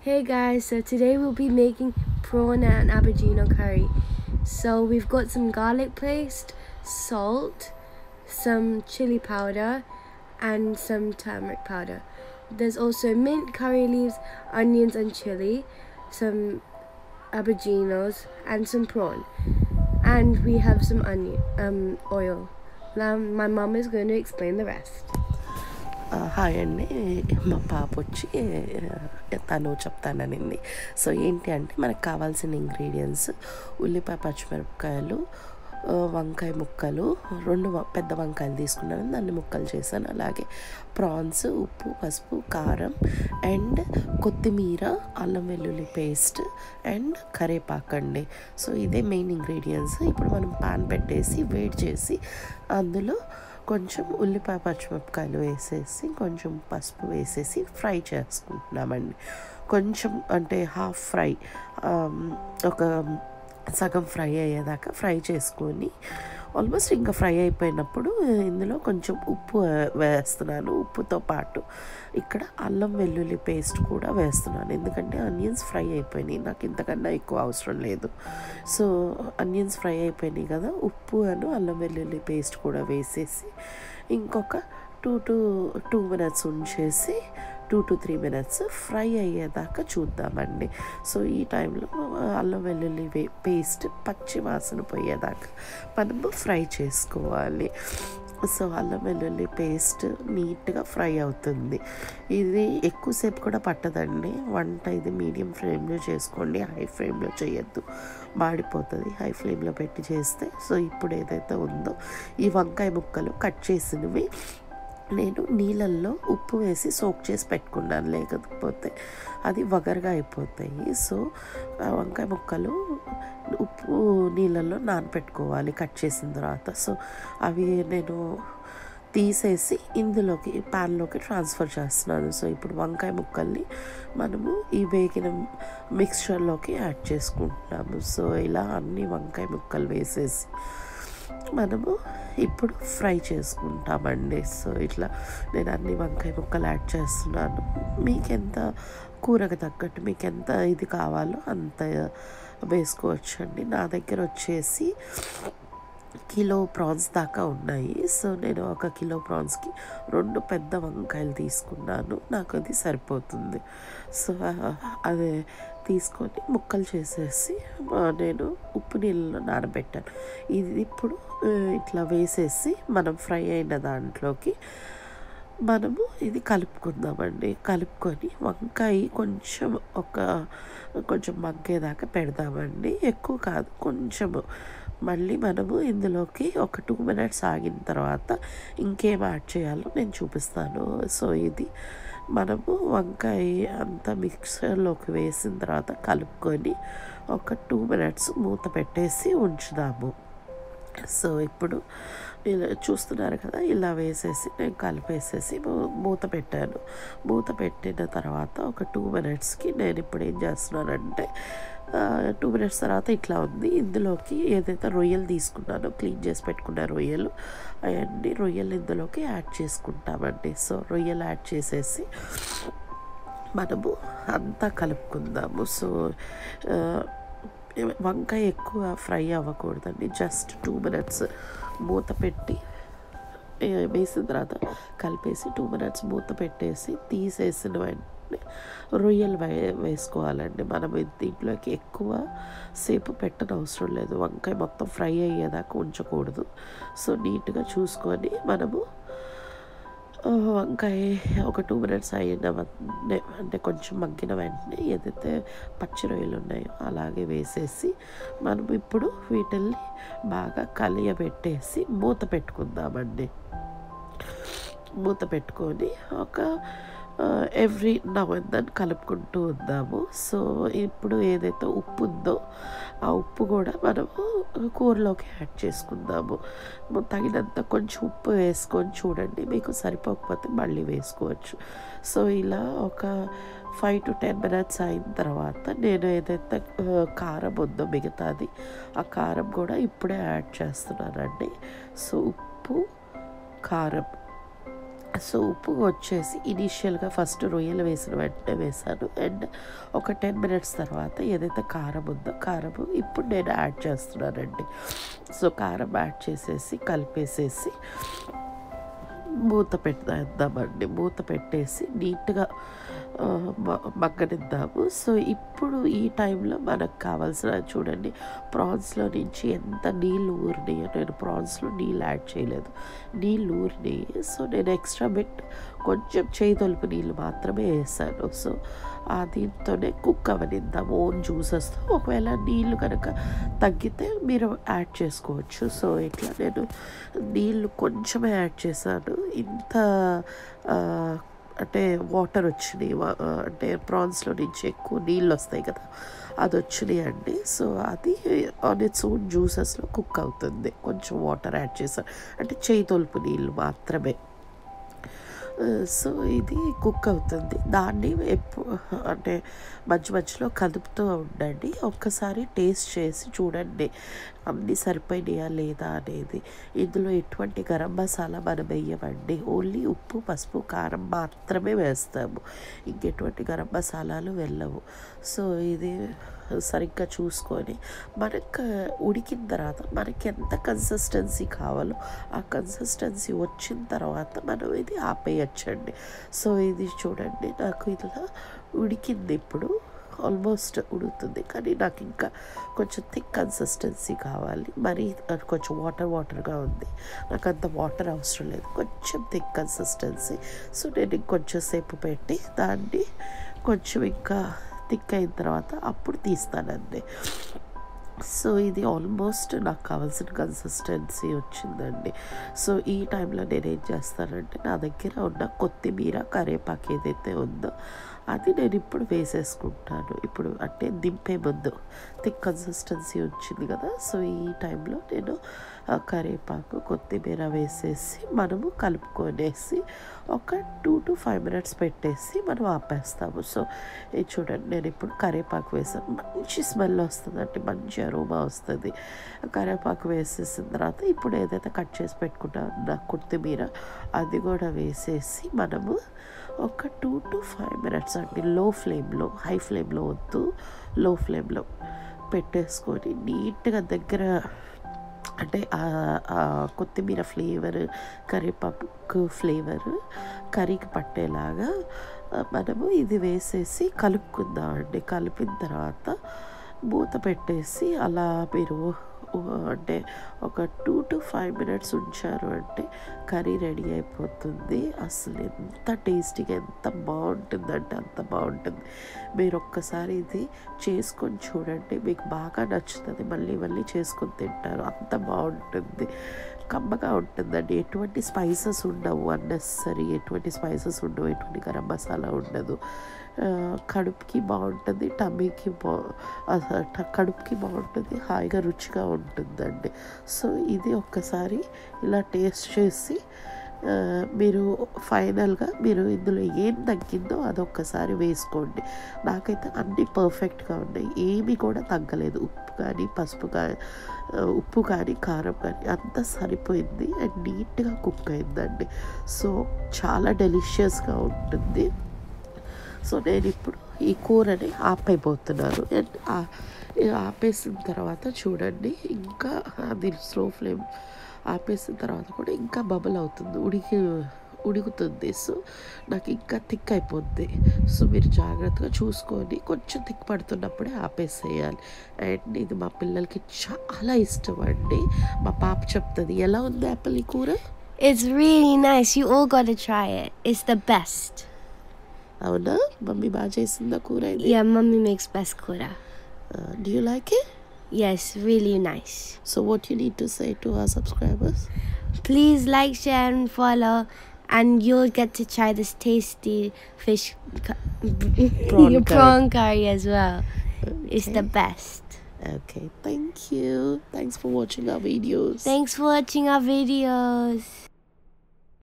Hey guys, so today we'll be making prawn and aubergine curry. So we've got some garlic paste, salt, some chili powder and some turmeric powder. There's also mint, curry leaves, onions and chili, some auberginos and some prawn. And we have some oil. Now my mom is going to explain the rest. Hi అండి, మా పాప వచ్చి తను చెప్తాననింది. So ఏంటి అంటే మనకు కావాల్సిన ingredients ఉల్లిపాయ, పచ్చిమిరపకాయలు, వంకాయ ముక్కలు, 2 పెద్ద వంకాయలు తీసుకున్నాను, దాన్ని ముక్కలు చేశాను. అలాగే ప్రాన్స్, ఉప్పు, పసుపు, కారం అండ్ కొత్తిమీర, అల్లం వెల్లుల్లి పేస్ట్ అండ్ కరివేపాకండి. సో ఇదే మెయిన్ ఇంగ్రీడియంట్స్. ఇప్పుడు మనం పాన్ పెట్టేసి వేడి చేసి అందులో కొంచెం ఉల్లిపాయ, పచ్చిమిరపకాయలు వేసేసి కొంచెం పసుపు వేసేసి ఫ్రై చేసుకుంటున్నామండి. కొంచెం అంటే హాఫ్ ఫ్రై, ఒక సగం ఫ్రై అయ్యేదాకా ఫ్రై చేసుకొని ఆల్మోస్ట్ ఇంకా ఫ్రై అయిపోయినప్పుడు ఇందులో కొంచెం ఉప్పు వేస్తున్నాను. ఉప్పుతో పాటు ఇక్కడ అల్లం వెల్లుల్లి పేస్ట్ కూడా వేస్తున్నాను, ఎందుకంటే ఆనియన్స్ ఫ్రై అయిపోయినాయి, నాకు ఇంతకన్నా ఎక్కువ అవసరం లేదు. సో ఆనియన్స్ ఫ్రై అయిపోయినాయి కదా, ఉప్పు అల్లం వెల్లుల్లి పేస్ట్ కూడా వేసేసి ఇంకొక 2 minutes ఉంచేసి 2 to 3 minutes ఫ్రై అయ్యేదాకా చూద్దామండి. సో ఈ టైంలో అల్లం వెల్లుల్లి పేస్ట్ పచ్చి వాసన పోయేదాకా మనము ఫ్రై చేసుకోవాలి. సో అల్లం వెల్లుల్లి పేస్ట్ నీట్గా ఫ్రై అవుతుంది. ఇది ఎక్కువసేపు కూడా పట్టదండి వంట. ఇది మీడియం ఫ్లేమ్లో చేసుకోండి, హై ఫ్లేమ్లో చేయొద్దు, మాడిపోతుంది. హై ఫ్లేమ్లో పెట్టి చేస్తే సో ఇప్పుడు ఏదైతే ఉందో ఈ వంకాయ ముక్కలు కట్ చేసినవి నేను నీళ్ళల్లో ఉప్పు వేసి సోక్ చేసి పెట్టుకున్నాను, లేకపోతే అది వగరగా అయిపోతాయి. సో వంకాయ ముక్కలు ఉప్పు నీళ్ళల్లో నానపెట్టుకోవాలి కట్ చేసిన తర్వాత. సో అవి నేను తీసేసి ఇందులోకి ప్యాన్లోకి ట్రాన్స్ఫర్ చేస్తున్నాను. సో ఇప్పుడు వంకాయ ముక్కల్ని మనము ఈ వేగిన మిక్స్చర్లోకి యాడ్ చేసుకుంటున్నాము. సో ఇలా అన్ని వంకాయ ముక్కలు వేసేసి మనము ఇప్పుడు ఫ్రై చేసుకుంటామండి. సో ఇట్లా నేను అన్ని వంకాయ ముక్కలు యాడ్ చేస్తున్నాను. మీకు ఎంత కూరకు తగ్గట్టు మీకు ఎంత ఇది కావాలో అంత వేసుకోవచ్చండి. నా దగ్గర వచ్చేసి కిలో ప్రాన్స్ దాకా ఉన్నాయి. సో నేను 1 కిలో ప్రాన్స్కి 2 పెద్ద వంకాయలు తీసుకున్నాను, నాకు అది సరిపోతుంది. సో అదే తీసుకొని ముక్కలు చేసేసి నేను ఉప్పు నీళ్ళలో నానబెట్టాను. ఇది ఇప్పుడు ఇట్లా వేసేసి మనం ఫ్రై అయిన దాంట్లోకి మనము ఇది కలుపుకుందామండి. కలుపుకొని వంకాయ కొంచెం మగ్గేదాకా పెడదామండి, ఎక్కువ కాదు, కొంచెము. మళ్ళీ మనము ఇందులోకి ఒక 2 minutes ఆగిన తర్వాత ఇంకేం యాడ్ చేయాలో నేను చూపిస్తాను. సో ఇది మనము వంకాయ అంతా మిక్సర్లోకి వేసిన తర్వాత కలుపుకొని ఒక 2 minutes మూత పెట్టేసి ఉంచుదాము. సో ఇప్పుడు ఇలా చూస్తున్నారు కదా, ఇలా వేసేసి నేను కలిపేసేసి మూత పెట్టాను. మూత పెట్టిన తర్వాత ఒక 2 minutesకి నేను ఇప్పుడు ఏం చేస్తున్నానంటే 2 minutes తర్వాత ఇట్లా ఉంది. ఇందులోకి ఏదైతే రొయ్యలు తీసుకున్నానో, క్లీన్ చేసి పెట్టుకున్న రొయ్యలు, అవన్నీ రొయ్యలు ఇందులోకి యాడ్ చేసుకుంటామండి. సో రొయ్యలు యాడ్ చేసేసి మనము అంతా కలుపుకుందాము. సో వంకాయ ఎక్కువ ఫ్రై అవ్వకూడదండి, జస్ట్ 2 minutes మూత పెట్టి వేసిన తర్వాత కలిపేసి 2 minutes మూత పెట్టేసి తీసేసిన వెంటనే రొయ్యలు వేసుకోవాలండి. మనం దీంట్లోకి ఎక్కువ సేపు పెట్టనవసరం లేదు, వంకాయ మొత్తం ఫ్రై అయ్యేదాకా ఉంచకూడదు. సో నీట్గా చూసుకొని మనము వంకాయ ఒక 2 minutes అయిన అంటే కొంచెం మగ్గిన వెంటనే ఏదైతే పచ్చి రొయ్యలు ఉన్నాయో అలాగే వేసేసి మనం ఇప్పుడు వీటిల్ని బాగా కలియబెట్టేసి మూత పెట్టుకుందామండి. మూత పెట్టుకొని ఒక ఎవ్రీ నౌ అండ్ దెన్ కలుపుకుంటూ ఉందాము. సో ఇప్పుడు ఏదైతే ఉప్పు ఉందో ఆ ఉప్పు కూడా మనము కూరలోకి యాడ్ చేసుకుందాము. తగినంత కొంచెం ఉప్పు వేసుకొని చూడండి, మీకు సరిపోకపోతే మళ్ళీ వేసుకోవచ్చు. సో ఇలా ఒక 5 to 10 minutes అయిన తర్వాత నేను ఏదైతే కారం ఉందో మిగతాది, ఆ కారం కూడా ఇప్పుడే యాడ్ చేస్తున్నానండి. సో ఉప్పు, కారం సో ఉప్పు వచ్చేసి ఇనీషియల్గా ఫస్ట్ రొయ్యలు వేసిన వెంటనే వేసాను. అండ్ ఒక 10 minutes తర్వాత ఏదైతే కారం ఉందో కారము ఇప్పుడు నేను యాడ్ చేస్తున్నానండి. సో కారం యాడ్ చేసేసి కలిపేసేసి మూత పెడదామండి. మూత పెట్టేసి నీట్గా మగ్గనిద్దాము. సో ఇప్పుడు ఈ టైంలో మనకు కావాల్సిన చూడండి, ప్రాన్స్లో నుంచి ఎంత నీళ్ళు ఊరినాయో. నేను ప్రాన్స్లో నీళ్ళు యాడ్ చేయలేదు, నీళ్ళు ఊరినాయి. సో నేను ఎక్స్ట్రా బిట్ కొంచెం చేయి తొలుపు నీళ్ళు మాత్రమే వేసాను. సో దీంతోనే కుక్ అవనిద్దాం ఓన్ జ్యూసెస్తో. ఒకవేళ నీళ్ళు కనుక తగ్గితే మీరు యాడ్ చేసుకోవచ్చు. సో ఇట్లా నేను నీళ్ళు కొంచెమే యాడ్ చేశాను. ఇంత అంటే వాటర్ వచ్చినాయి, అంటే ప్రాన్స్లో నుంచి ఎక్కువ నీళ్ళు వస్తాయి కదా, అది వచ్చినాయి అండి. సో అది ఆన్ ఇట్స్ ఓన్ జ్యూసెస్లో కుక్ అవుతుంది. కొంచెం వాటర్ యాడ్ చేశాను, అంటే చేయి తొలుపు నీళ్ళు మాత్రమే. సో ఇది కుక్ అవుతుంది. దాన్ని అంటే మధ్యలో కదుపుతూ ఉండండి. ఒక్కసారి టేస్ట్ చేసి చూడండి అన్నీ సరిపోయినాయా లేదా అనేది. ఇందులో ఎటువంటి గరం మసాలా మనం వేయమండి, ఓన్లీ ఉప్పు పసుపు కారం మాత్రమే వేస్తాము, ఇంకెటువంటి గరం మసాలాలు వెళ్ళవు. సో ఇది సరిగ్గా చూసుకొని మనకు ఉడికిన తర్వాత మనకి ఎంత కన్సిస్టెన్సీ కావాలో ఆ కన్సిస్టెన్సీ వచ్చిన తర్వాత మనం ఇది ఆపేయచ్చండి. సో ఇది చూడండి నాకు ఇలా ఉడికింది, ఇప్పుడు ఆల్మోస్ట్ ఉడుకుతుంది. కానీ నాకు ఇంకా కొంచెం థిక్ కన్సిస్టెన్సీ కావాలి. మరి కొంచెం వాటర్గా ఉంది, నాకు అంత వాటర్ అవసరం లేదు, కొంచెం థిక్ కన్సిస్టెన్సీ. సో నేను ఇంకొంచెం సేపు పెట్టి దాన్ని కొంచెం ఇంకా థిక్ అయిన తర్వాత అప్పుడు తీస్తానండి. సో ఇది ఆల్మోస్ట్ నాకు కావాల్సిన కన్సిస్టెన్సీ వచ్చిందండి. సో ఈ టైంలో నేనేం చేస్తానంటే నా దగ్గర ఉన్న కొత్తిమీర కరివేపాకు ఏదైతే ఉందో అది నేను ఇప్పుడు వేసేసుకుంటాను. ఇప్పుడు అంటే దింపే ముందు థిక్ కన్సిస్టెన్సీ వచ్చింది కదా, సో ఈ టైంలో నేను కరివేపాకు కొత్తిమీర వేసేసి మనము కలుపుకొనేసి ఒక 2 to 5 minutes పెట్టేసి మనం ఆపేస్తాము. సో ఇది చూడండి నేను ఇప్పుడు కరివేపాకు వేసాను, మంచి స్మెల్ వస్తుంది, అంటే మంచి అరోమా వస్తుంది. కరివేపాకు వేసేసిన తర్వాత ఇప్పుడు ఏదైతే కట్ చేసి పెట్టుకుంటా కొత్తిమీర అది కూడా వేసేసి మనము ఒక 2 to 5 minutes అండి లో ఫ్లేమ్లో, హై ఫ్లేమ్లో వద్దు, లో ఫ్లేమ్లో పెట్టేసుకొని నీట్గా దగ్గర అంటే కొత్తిమీర ఫ్లేవర్ కరివేపాకు ఫ్లేవర్ కర్రీకి పట్టేలాగా మనము ఇది వేసేసి కలుపుకుందాం అండి. కలిపిన తర్వాత మూత పెట్టేసి అలా మీరు అంటే ఒక 2 to 5 minutes ఉంచారు అంటే కర్రీ రెడీ అయిపోతుంది. అసలు ఎంత టేస్టీగా ఎంత బాగుంటుందంటే అంత బాగుంటుంది. మీరు ఒక్కసారి ఇది చేసుకొని చూడండి, మీకు బాగా నచ్చుతుంది, మళ్ళీ మళ్ళీ చేసుకొని తింటారు, అంత బాగుంటుంది. కమ్మగా ఉంటుందండి, ఎటువంటి స్పైసెస్ ఉండవు అన్నెసరీ, ఎటువంటి స్పైసెస్ ఉండవు, ఎటువంటి గరం మసాలా ఉండదు. కడుపుకి బాగుంటుంది, టమ్మీకి కడుపుకి బాగుంటుంది, హాయిగా రుచిగా ఉంటుందండి. సో ఇది ఒక్కసారి ఇలా టేస్ట్ చేసి మీరు ఫైనల్గా మీరు ఇందులో ఏం తగ్గిందో అదొక్కసారి వేసుకోండి. నాకైతే అన్నీ పర్ఫెక్ట్గా ఉన్నాయి, ఏమీ కూడా తగ్గలేదు. ఉప్పు కానీ పసుపు కానీ ఉప్పు కానీ కారం కానీ అంతా సరిపోయింది అండ్ నీట్గా కుక్ అయిందండి. సో చాలా డెలిషియస్గా ఉంటుంది. సో నేను ఇప్పుడు ఈ కూరని ఆపైపోతున్నాను. అండ్ ఆపేసిన తర్వాత చూడండి ఇంకా అది స్లో ఫ్లేమ్ ఆపేసిన తర్వాత కూడా ఇంకా బబుల్ అవుతుంది, ఉడుకుతుంది. సో నాకు ఇంకా థిక్ అయిపోద్ది. సో మీరు జాగ్రత్తగా చూసుకొని కొంచెం థిక్ పడుతున్నప్పుడే ఆపేసేయాలి. అండ్ ఇది మా పిల్లలకి చాలా ఇష్టం అండి. మా పాప చెప్తుంది, ఎలా ఉంది యాపిల్ ఈ కూర? It's really nice. You all gotta try it. It's the best. అవునా, మమ్మీ బాగా చేసిందా కూర ఇది? Yeah, Mummy makes best kura. Do you like it? Yes, really nice. So what you need to say to our subscribers? Please like, share and follow, and you'll get to try this tasty fish prawn curry as well. Okay. It's the best. Okay, thank you. Thanks for watching our videos. Thanks for watching our videos.